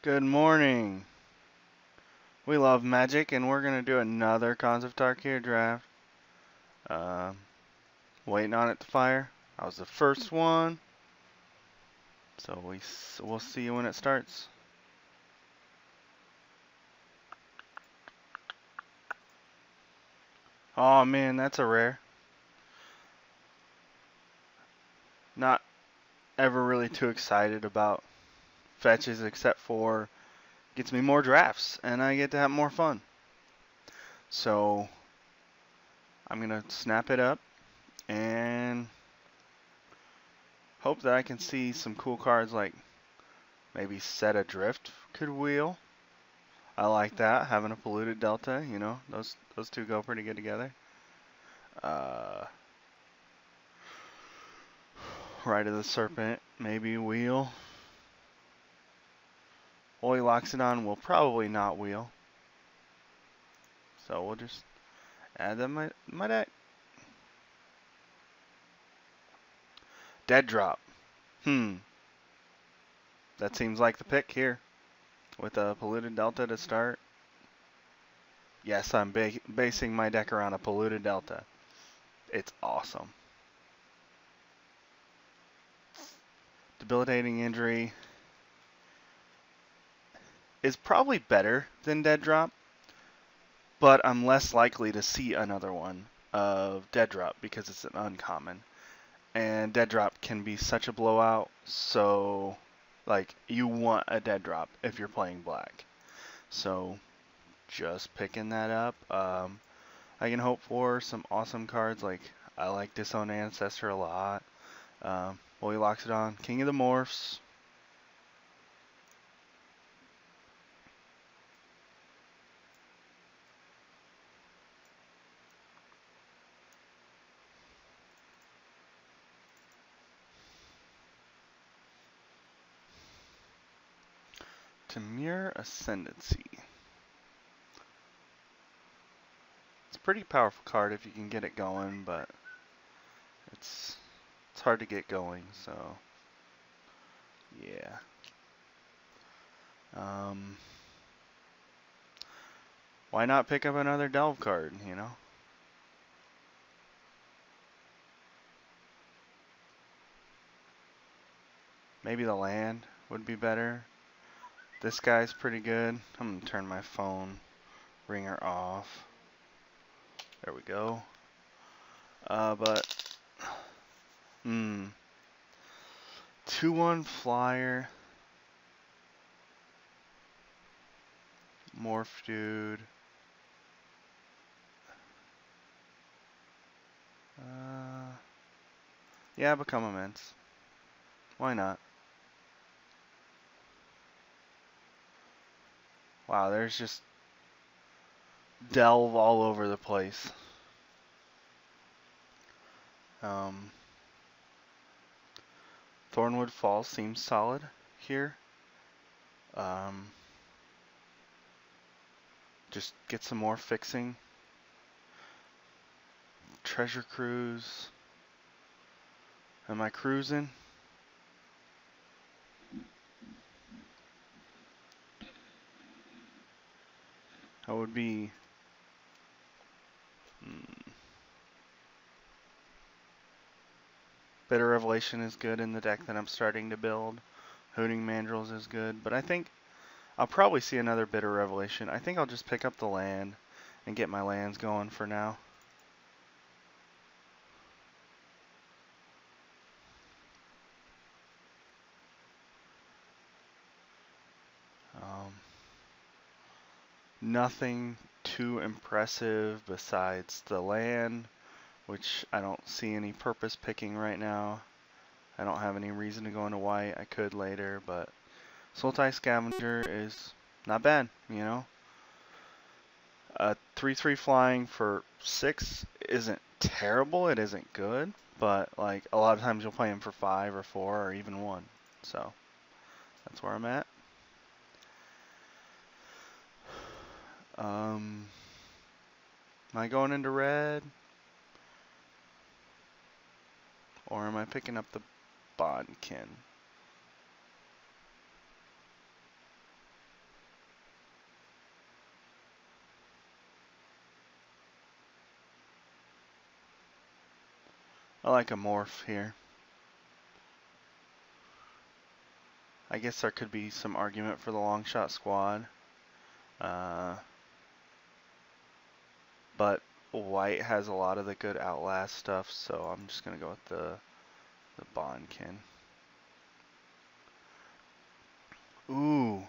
Good morning. We love Magic, and we're gonna do another Cons of Tarkir draft. Uh, Waiting on it to fire. I was the first one, so we'll see you when it starts. Oh man, that's a rare. Not ever really too excited about fetches, except for gets me more drafts, and I get to have more fun. So I'm gonna snap it up and hope that I can see some cool cards like maybe Set Adrift could wheel. I like that, having a polluted delta, those two go pretty good together. Uh, Rite of the Serpent, maybe wheel. Holy Loxodon will probably not wheel. So we'll just add them my deck. Dead Drop. That seems like the pick here. With a polluted delta to start. Yes, I'm basing my deck around a polluted delta. It's awesome. Debilitating Injury is probably better than Dead Drop, but I'm less likely to see another one of Dead Drop because it's an uncommon. And Dead Drop can be such a blowout, so like you want a Dead Drop if you're playing black. So just picking that up. I can hope for some awesome cards, like I like Disowned Ancestor a lot. Holy Loxodon, King of the Morphs. Tamir Ascendancy. It's a pretty powerful card if you can get it going, but it's hard to get going, so yeah. Why not pick up another Delve card, Maybe the land would be better. This guy's pretty good. I'm gonna turn my phone ringer off. There we go. But 2/1 flyer. Morph dude. Yeah, become immense. Why not? Wow, there's just delve all over the place. Thornwood Falls seems solid here. Just get some more fixing. Treasure Cruise. Am I cruising? That would be... Bitter Revelation is good in the deck that I'm starting to build. Hooting Mandrills is good, but I think I'll probably see another Bitter Revelation. I think I'll just pick up the land and get my lands going for now. Nothing too impressive besides the land, which I don't see any purpose picking right now. I don't have any reason to go into white. I could later, but Sultai Scavenger is not bad, A 3/3 flying for 6 isn't terrible. It isn't good, but like a lot of times you'll play him for 5 or 4 or even 1. So that's where I'm at. Am I going into red? Or am I picking up the Bodkin? I like a morph here. I guess there could be some argument for the long shot squad. But white has a lot of the good Outlast stuff, so I'm just going to go with the Bondkin. Ooh.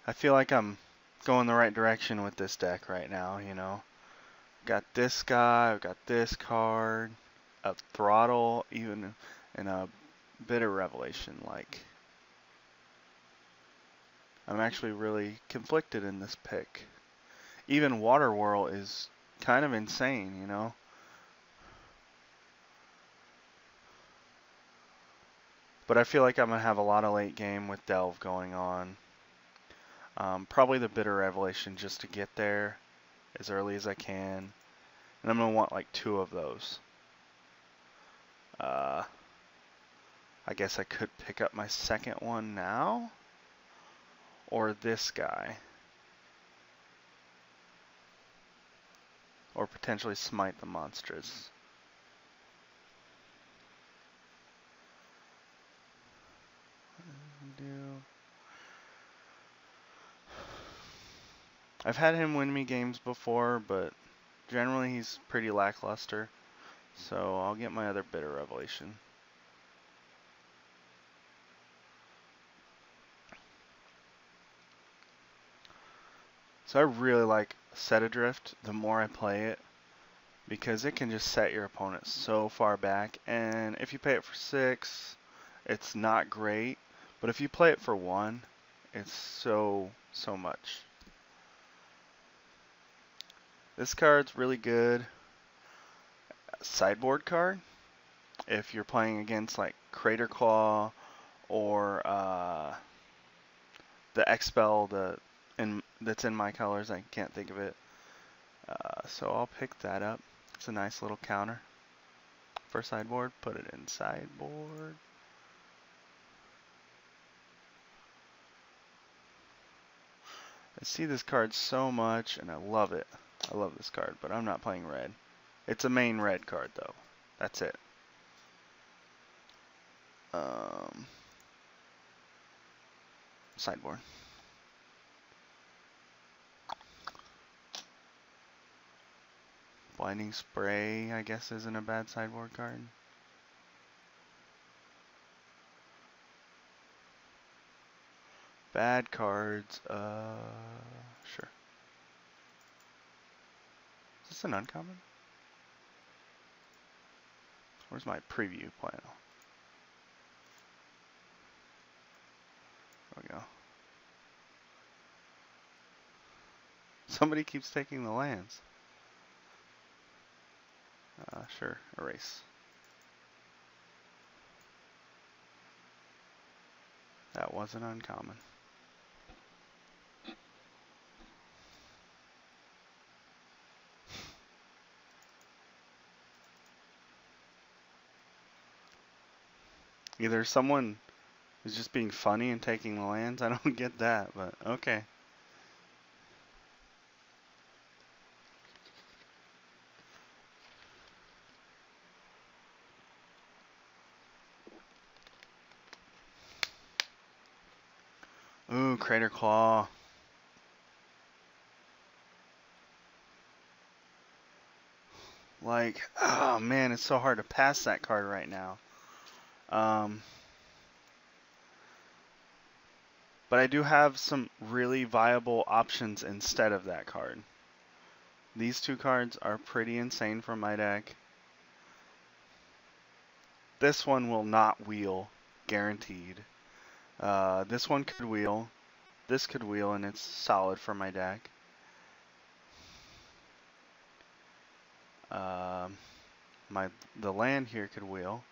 I feel like I'm going the right direction with this deck right now, you know. Got this guy, I've got this card, a Throttle, even, and a Bitter Revelation. Like, I'm actually really conflicted in this pick. Even Water Whirl is kind of insane, you know. But I feel like I'm going to have a lot of late game with Delve going on. Probably the Bitter Revelation just to get there as early as I can. And I'm going to want like 2 of those. I guess I could pick up my second one now. Or this guy. Or potentially Smite the Monsters. I've had him win me games before, but generally he's pretty lackluster. So I'll get my other Bitter Revelation. So I really like Set Adrift the more I play it, because it can just set your opponent so far back, and if you pay it for 6, it's not great, but if you play it for 1, it's so much. This card's really good. Sideboard card, if you're playing against like Crater Claw or the Expel, that's in my colors. I can't think of it. So I'll pick that up. It's a nice little counter for sideboard. Put it in sideboard. I see this card so much and I love it. I love this card, but I'm not playing red. It's a main red card though. That's it. Sideboard. Blinding Spray, I guess, isn't a bad sideboard card. Bad cards, sure. Is this an uncommon? Where's my preview panel? There we go. Somebody keeps taking the lands. Sure, erase. That wasn't uncommon. Either someone is just being funny and taking the lands. I don't get that, but okay. Ooh, Crater Claw. Like, oh man, it's so hard to pass that card right now. But I do have some really viable options instead of that card. These 2 cards are pretty insane from my deck. This one will not wheel, guaranteed. This one could wheel. This could wheel, and it's solid for my deck. The land here could wheel.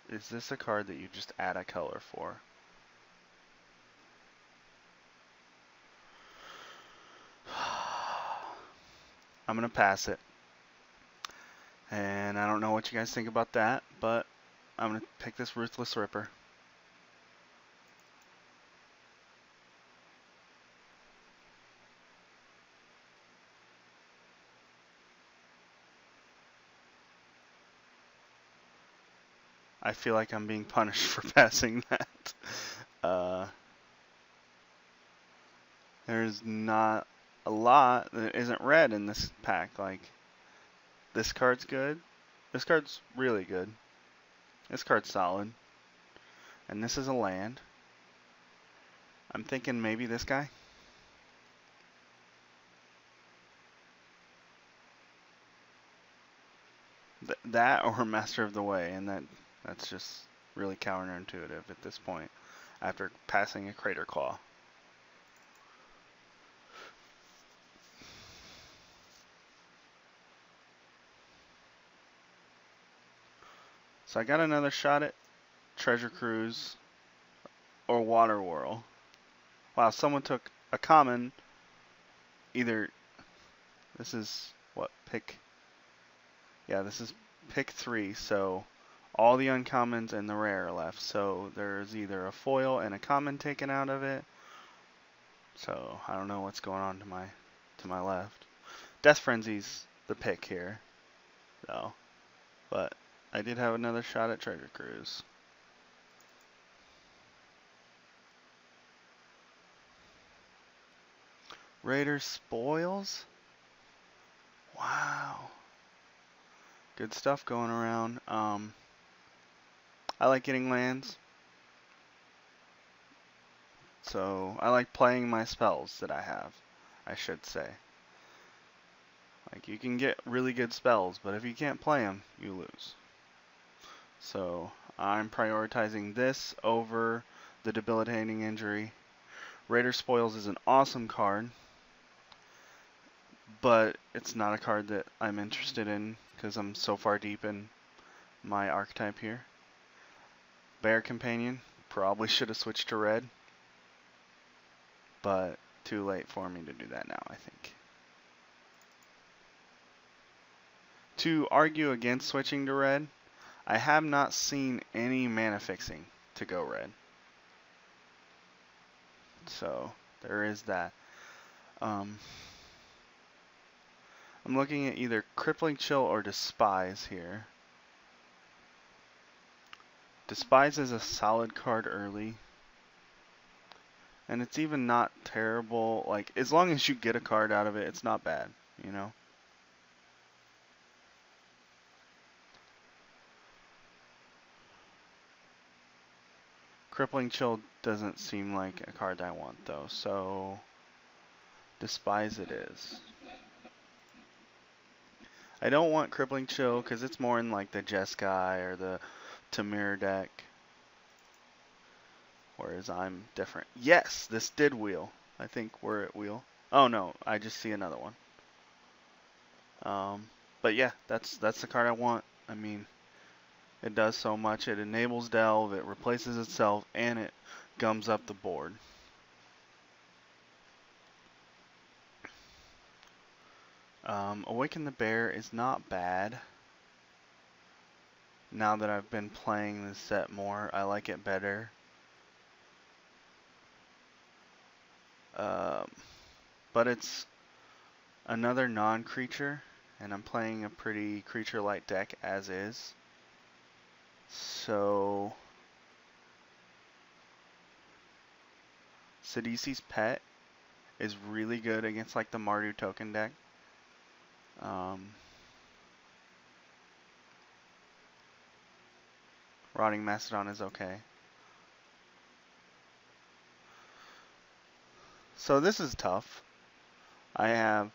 Is this a card that you just add a color for? I'm going to pass it. And I don't know what you guys think about that, but I'm going to pick this Ruthless Ripper. I feel like I'm being punished for passing that. Uh, there's not a lot that isn't red in this pack. Like, this card's good. This card's really good. This card's solid. And this is a land. I'm thinking maybe this guy. That or Master of the Way, and that's just really counterintuitive at this point after passing a Crater Claw. So I got another shot at Treasure Cruise or Water Whirl. Wow, someone took a common. Either this is what pick. Yeah, this is pick 3. So all the uncommons and the rare are left. So there's either a foil and a common taken out of it. So I don't know what's going on to my left. Death Frenzy's the pick here, though. But I did have another shot at Treasure Cruise. Raiders Spoils? Wow. Good stuff going around. I like getting lands. So I like playing my spells that I have, I should say. Like, you can get really good spells, but if you can't play them, you lose. So I'm prioritizing this over the debilitating injury. Raider Spoils is an awesome card, but it's not a card that I'm interested in because I'm so far deep in my archetype here. Bear Companion, probably should have switched to red, but too late for me to do that now, I think. To argue against switching to red, I have not seen any mana fixing to go red. So there is that. I'm looking at either Crippling Chill or Despise here. Despise is a solid card early. And it's even not terrible. Like, as long as you get a card out of it, it's not bad, you know? Crippling Chill doesn't seem like a card I want, though, so Despise it is. I don't want Crippling Chill because it's more in like the Jeskai or the Tamir deck. Whereas I'm different. Yes, this did wheel. I think we're at wheel. Oh no, I just see another one. But yeah, that's the card I want. I mean, it does so much. It enables Delve, it replaces itself, and it gums up the board. Awaken the Bear is not bad. Now that I've been playing this set more, I like it better. But it's another non-creature, and I'm playing a pretty creature-light deck as is. So Sidisi's Pet is really good against like the Mardu token deck. Rotting Mastodon is okay. So this is tough. I have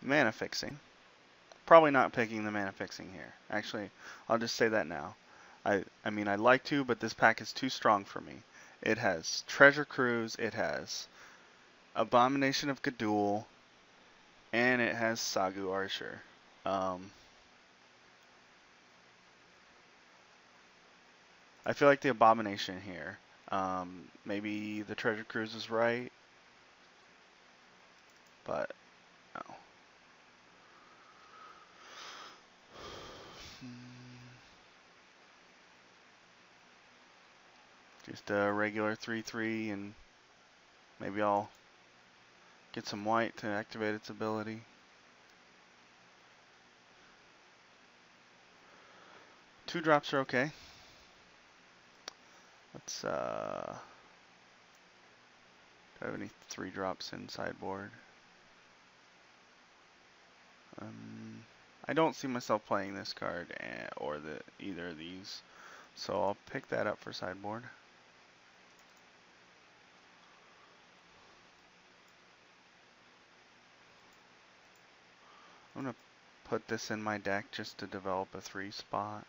mana fixing. Probably not picking the mana fixing here. Actually, I'll just say that now. I mean, I'd like to, but this pack is too strong for me. It has Treasure Cruise, it has Abomination of Gadul, and it has Sagu Archer. I feel like the Abomination here. Maybe the Treasure Cruise is right, but no. Just a regular 3/3, and maybe I'll get some white to activate its ability. 2 drops are okay. Let's, do I have any 3 drops in sideboard? I don't see myself playing this card or either of these, so I'll pick that up for sideboard. I'm gonna put this in my deck just to develop a 3 spot.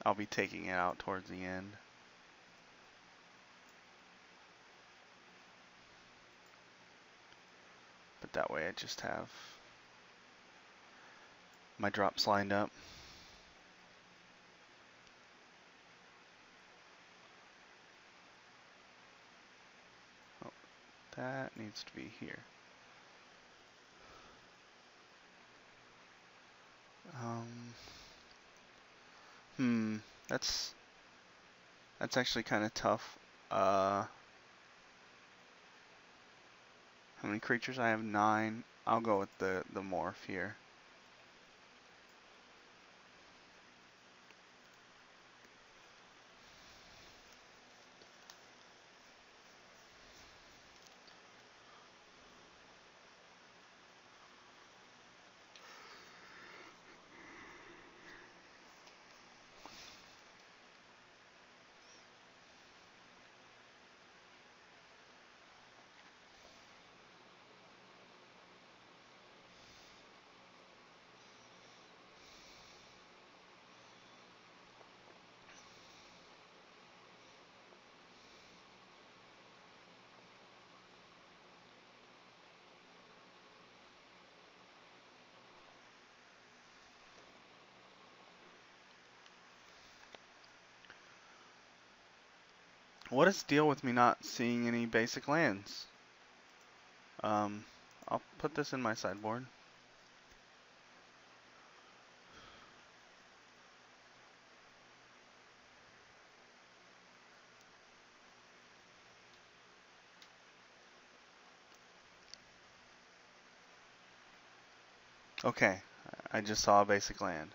I'll be taking it out towards the end. But that way I just have my drops lined up. Oh, that needs to be here. That's actually kind of tough. How many creatures? I have 9. I'll go with the morph here. What is the deal with me not seeing any basic lands? I'll put this in my sideboard. Okay, I just saw a basic land.